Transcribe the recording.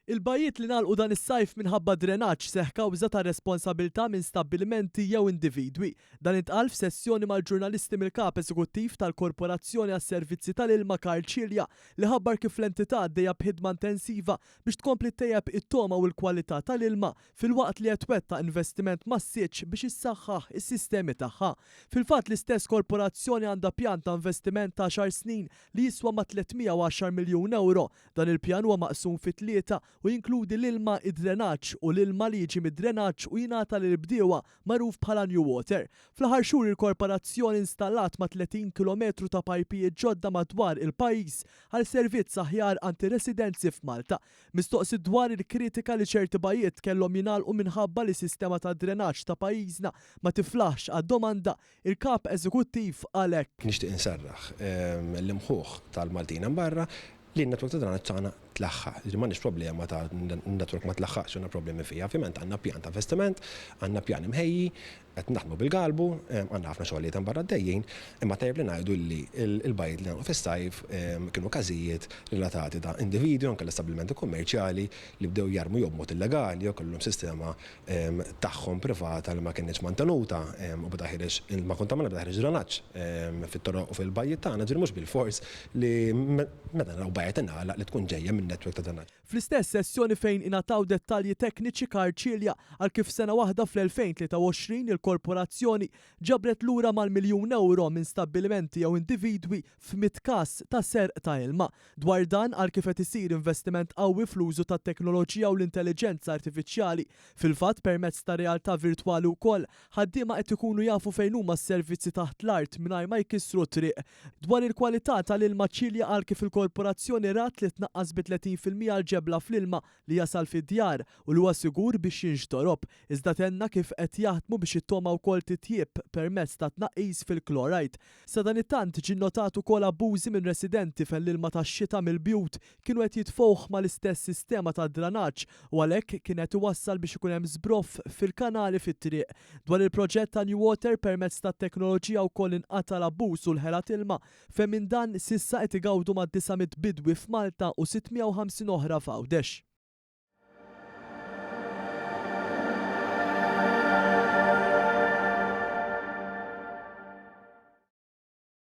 Il-bajiet li nagħlqu dan is-sajf minħabba drenaġġ seħħ kawża ta' responsabilità minn stabbilimenti jew individwi. Dan intqal f'sessjoni mal-ġurnalisti mill-kap eżekuttiv tal-Korporazzjoni għas-Servizzi tal-Ilma Karl Cilja li ħabbar kif l-entità għaddejja b'ħidma intensiva biex tkompli tejjeb it-toma u l-kwalità tal-ilma filwaqt li qed twettaq investiment massiġġ biex issaħħaħ is-sistemi tagħha. Fil-fatt l-istess korporazzjoni għandha pjan ta' investiment ta' 10 snin li jiswa ma' 310 miljun euro. Dan il-pjan huwa maqsum fi tlieta u jinkludi l-ilma id-drenaġġ u l-ilma li jiġi mid-drenaġġ u jingħata lil bdiewa magħruf bħala New Water. Fl-aħħar xhur il-korporazzjoni installat ma' 30 kilometru ta' pajpijiet ġodda madwar il-pajjiż għal servizz aħjar anti-residenzi f'Malta. Mistoqsi dwar il-kritika li ċerti bajiet kellhom jingħalqu minħabba li sistema ta' drenaġġ ta' pajjiżna ma tiflaħx għad-domanda, il-kap eżekuttiv qal hekk. Nixtieq inserraħ l-imħuħ tal-Maltina barra li n-network ta' drenaġġ tagħna tlaħħa. M'għandniex problema ta' n-network ma tlaħħax għandna problemi fija. Ovvjament għandna pjan ta' investiment, għandna pjan imħejji, qed naħdmu bil-galbu, għandna ħafna xogħlijiet hemm barra għaddejjin, imma tajjeb li ngħidu li l-bajjiet li nagħmlu fis-sajf kienu każijiet relatati ta' individwi anke l-istabbilimenti kummerċjali li bdew jarmu jew b'mod illegali jew kellhom sistema tagħhom privata li ma kienx mantenuta u beda ħireġ ma kontamana beda ħireġ drenaġġ fit-toroq u fil-bajjiet tagħna ġieli mhux bil-fors li meta naraw bajjiet ingħalaq li tkun ġejja min-netwerk ta' drenaġġ. Fl-istess sessjoni fejn ingħataw dettalji tekniċi Karl Cilja għal kif sena waħda fl-2023 il-korporazzjoni ġabret lura mal-miljun euro minn stabbilimenti jew individwi f'100 każ ta' serq ta' ilma. Dwar dan għal kif qed isir investiment qawwi fl-użu tat-teknoloġija u l-intelligenza artifiċjali. Fil-fatt permezz ta' realtà virtwali wkoll ħaddiema qed ikunu jafu fejn huma s-servizzi taħt l-art mingħajr ma jkissru triq. Dwar il-kwalità tal-ilma Cilja għal kif il-korporazzjoni rat li tnaqqas bi 30% għal-ġebla fl-ilma li jasal fid-djar u li huwa sigur biex jinxtorob. Iżda tenna kif qed jaħdmu biex it-toma wkoll titjieb permezz ta' tnaqqis fil-klorajt. Sa dan it-tant ġie notat ukoll abbużi minn residenti fejn l-ilma tax-xita mill-bjut kienu qed jitfgħuh mal-istess sistema ta' drenaġġ u għalhekk kien qed iwassal biex ikun hemm żbroff fil-kanali fit-triq. Dwar il-proġett ta' New Water permezz tat-teknoloġija wkoll inqata' l-abbuż u l-ħela ilma fejn minn dan s'issa qed igawdu ma' 900 bidwi f'Malta u 650 oħra f'Għawdex.